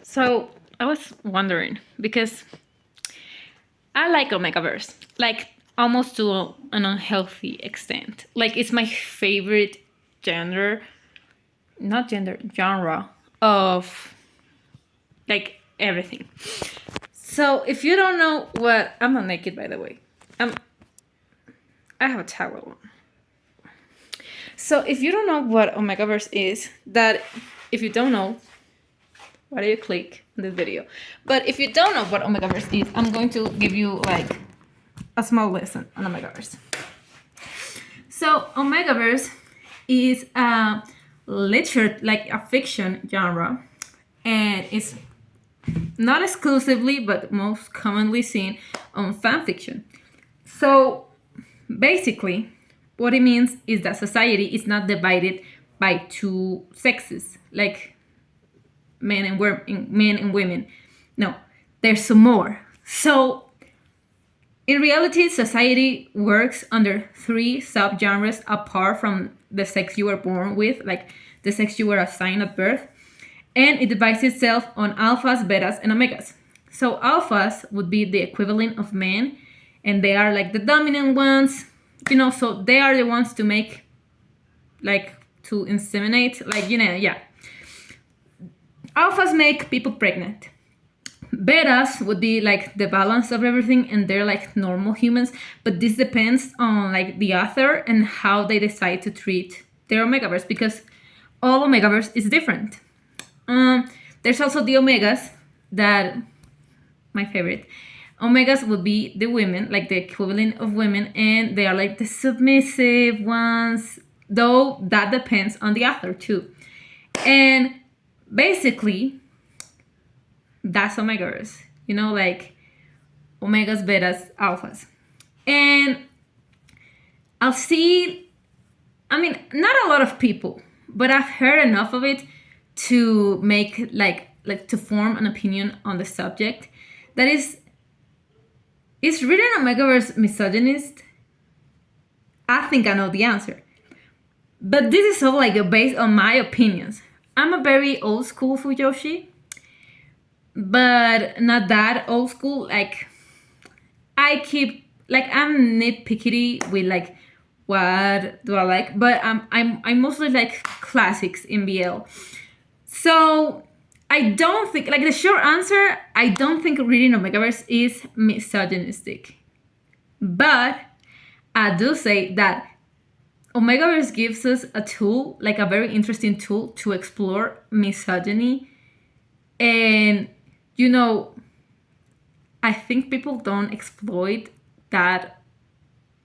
So I was wondering because I like omegaverse, like almost to an unhealthy extent. Like it's my favorite genre, not gender, genre of like everything. So if you don't know what I'm not naked by the way. I have a towel on. So if you don't know what omegaverse is, that if you don't know, why do you click on this video? But if you don't know what omegaverse is, I'm going to give you like a small lesson on omegaverse. So omegaverse is a like a fiction genre, and it's not exclusively but most commonly seen on fan fiction. So basically, what it means is that society is not divided by two sexes, like men and women. No, there's more. So in reality, society works under three subgenres apart from the sex you were born with, like the sex you were assigned at birth, and it divides itself on alphas, betas, and omegas. So alphas would be the equivalent of men, and they are like the dominant ones, so they are the ones to make, like, to inseminate, like, yeah. Alphas make people pregnant. Betas would be like the balance of everything, and they're like normal humans, but this depends on like the author and how they decide to treat their omegaverse, because all omegaverse is different. There's also the omegas, that my favorite. Omegas would be the women, like the equivalent of women, and they are like the submissive ones, though that depends on the author too. And basically, that's omegaverse, like omegas, betas, alphas. And I'll see, not a lot of people, but I've heard enough of it to make like to form an opinion on the subject. That is written omegaverse misogynist? I think I know the answer. But this is all like based on my opinions. I'm a very old school Fujoshi, but not that old school. Like I keep I'm nitpicky with like what do I like, but I'm mostly like classics in BL. So I don't think, like, the short answer, I don't think reading Omegaverse is misogynistic. But I do say that Omegaverse gives us a tool, like a very interesting tool to explore misogyny. And, I think people don't exploit that,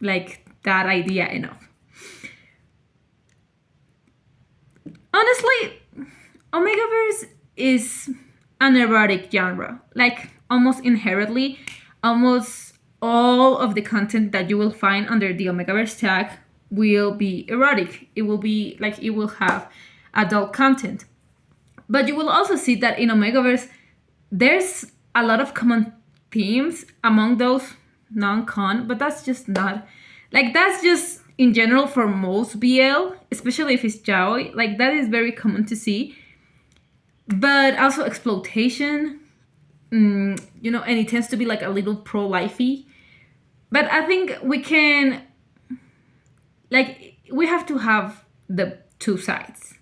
that idea enough. Honestly, Omegaverse is an erotic genre. Like, almost inherently, almost all of the content that you will find under the Omegaverse tag will be erotic. It will be like, it will have adult content. But you will also see that in Omegaverse, there's a lot of common themes among those non-con, but that's just not, like, that's just in general for most BL, especially if it's yaoi, like that is very common to see. But also exploitation, and it tends to be like a little pro-lifey. But I think we can, like, we have to have the two sides,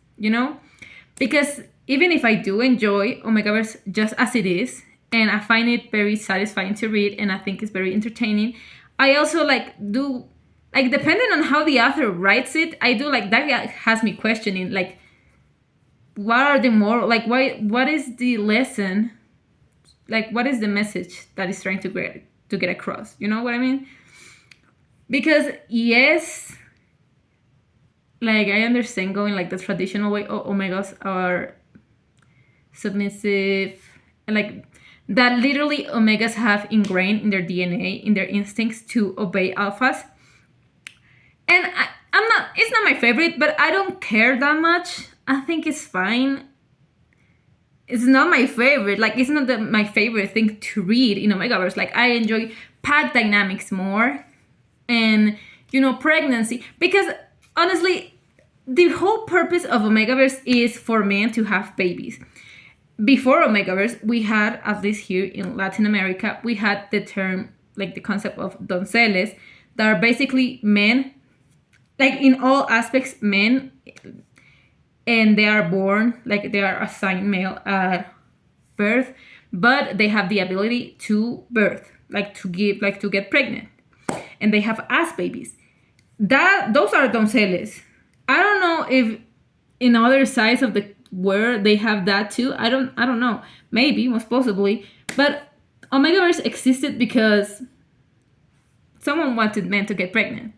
because even if I do enjoy Omegaverse just as it is, and I find it very satisfying to read, and I think it's very entertaining, I also do, depending on how the author writes it, I do, that has me questioning, what are the moral, what is the lesson, what is the message that is trying to get across, you know what I mean? Because yes, I understand going the traditional way, omegas are submissive, and that literally omegas have ingrained in their DNA, in their instincts to obey alphas. And it's not my favorite, but I don't care that much. I think it's fine. It's not my favorite. It's not my favorite thing to read in Omegaverse. I enjoy pack dynamics more, and pregnancy, because honestly, the whole purpose of Omegaverse is for men to have babies. before omegaverse, we had, at least here in Latin America, we had the term, like the concept of donceles, that are basically men, like in all aspects men, and they are born, like they are assigned male at birth, but they have the ability to birth, like to give, like to get pregnant, and they have ass babies. That those are donceles. I don't know if in other sides of the world they have that too. I don't know. Maybe, most possibly. But omegaverse existed because someone wanted men to get pregnant.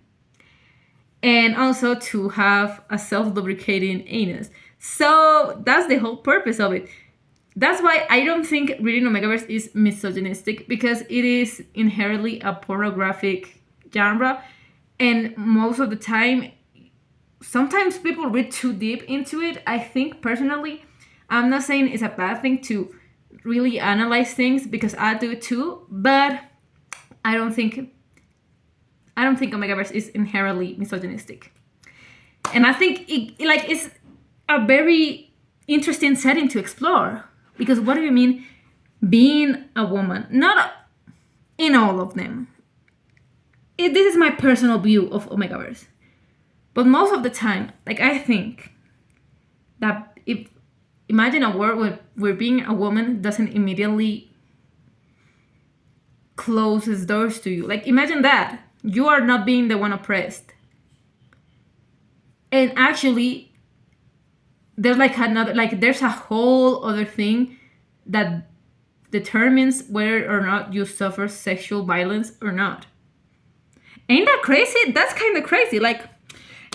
And also to have a self-lubricating anus. So that's the whole purpose of it. That's why I don't think reading omegaverse is misogynistic, because it is inherently a pornographic genre, and most of the time, sometimes people read too deep into it. I think personally, I'm not saying it's a bad thing to really analyze things, because I do it too, but I don't think omegaverse is inherently misogynistic. And I think it's a very interesting setting to explore, because what do you mean being a woman? Not in all of them. This is my personal view of omegaverse. But most of the time, like, I think that if imagine a world where being a woman doesn't immediately closes doors to you. Like, imagine that. You are not being the one oppressed. And actually, there's there's a whole other thing that determines whether or not you suffer sexual violence or not. Ain't that crazy? That's kind of crazy. Like,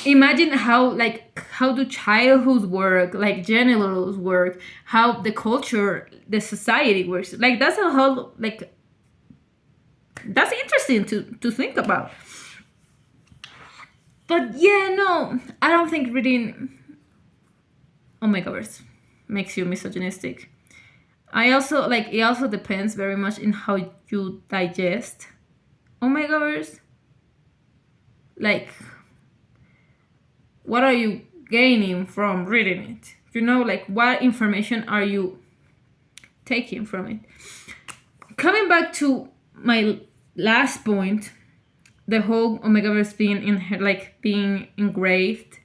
imagine how do childhoods work, like genitals work, how the culture, the society works. Like, that's a whole, like, that's interesting to think about. But yeah, no, I don't think reading omegaverse makes you misogynistic. I also, like, it also depends very much in how you digest omegaverse. Like, what are you gaining from reading it? You know, like, what information are you taking from it? Coming back to my last point, the whole omegaverse being engraved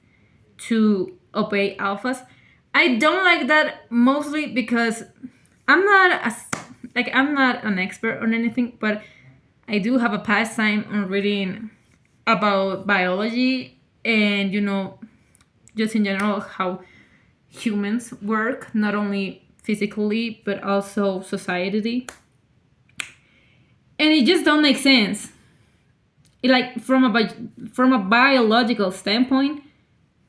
to obey alphas. I don't like that, mostly because I'm not an expert on anything, but I do have a pastime on reading about biology and, just in general how humans work, not only physically but also societally. And it just don't make sense. Like, from a biological standpoint,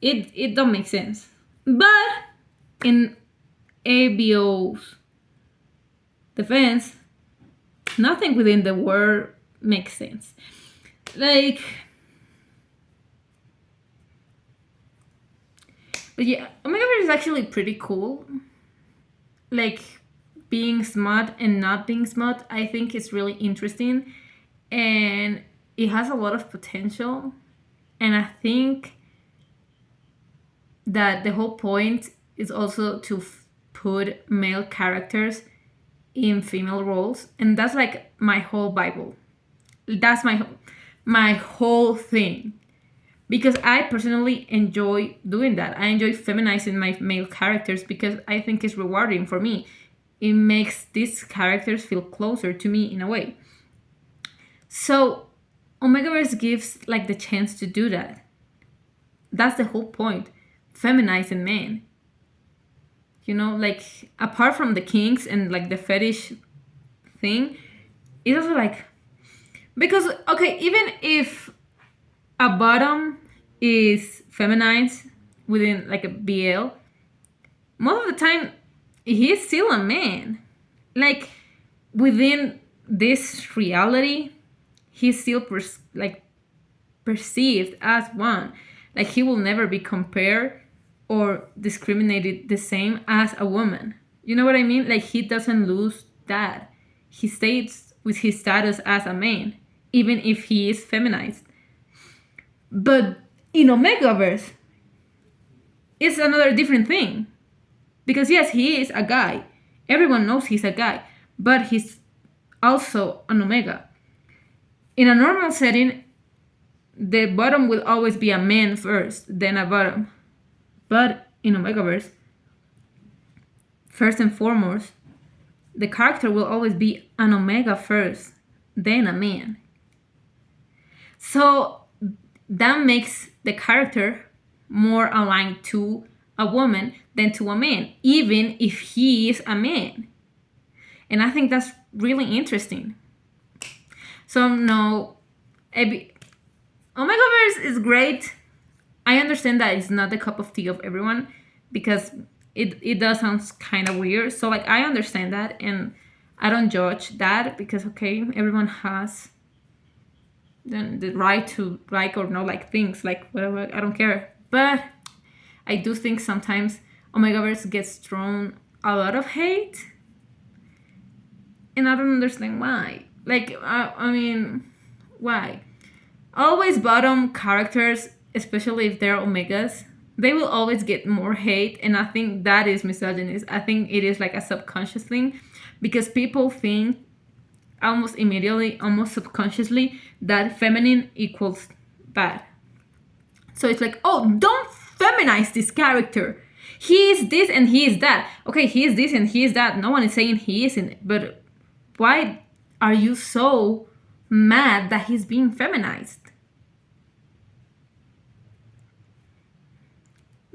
it don't make sense. But in ABO's defense, nothing within the word makes sense. Like, but yeah, omegaverse is actually pretty cool. Like, being smart and not being smart, I think it's really interesting, and it has a lot of potential. And I think that the whole point is also to put male characters in female roles, and that's like my whole Bible. That's my whole thing, because I personally enjoy doing that. I enjoy feminizing my male characters because I think it's rewarding for me. It makes these characters feel closer to me in a way. So omegaverse gives, like, the chance to do that. That's the whole point. Feminizing men. Like, apart from the kinks and, like, the fetish thing, it's also like, because, okay, even if a bottom is feminized within, like, a BL, most of the time he's still a man. Like, within this reality, he's still perceived as one. Like, he will never be compared or discriminated the same as a woman. You know what I mean? Like, he doesn't lose that. He stays with his status as a man, even if he is feminized. But in omegaverse, it's another different thing. Because yes, he is a guy, Everyone knows he's a guy, but he's also an omega. In a normal setting, the bottom will always be a man first, then a bottom. But in omegaverse, first and foremost, the character will always be an omega first, then a man. So that makes the character more aligned to a woman than to a man, even if he is a man. And I think that's really interesting. So no, Omegaverse is great. I understand that it's not the cup of tea of everyone because it does sound kind of weird. So like I understand that and I don't judge that because okay, everyone has the right to like or not like things, like whatever, I don't care. But I do think sometimes Omegaverse gets thrown a lot of hate and I don't understand why. Like I mean, why? Always bottom characters, especially if they're omegas, they will always get more hate, and I think that is misogynist. I think it is like a subconscious thing because people think almost immediately, almost subconsciously, that feminine equals bad. So it's like, oh, don't feminize this character. He is this and he is that. Okay, he is this and he is that. No one is saying he isn't, but why are you so mad that he's being feminized?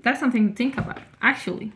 That's something to think about, actually.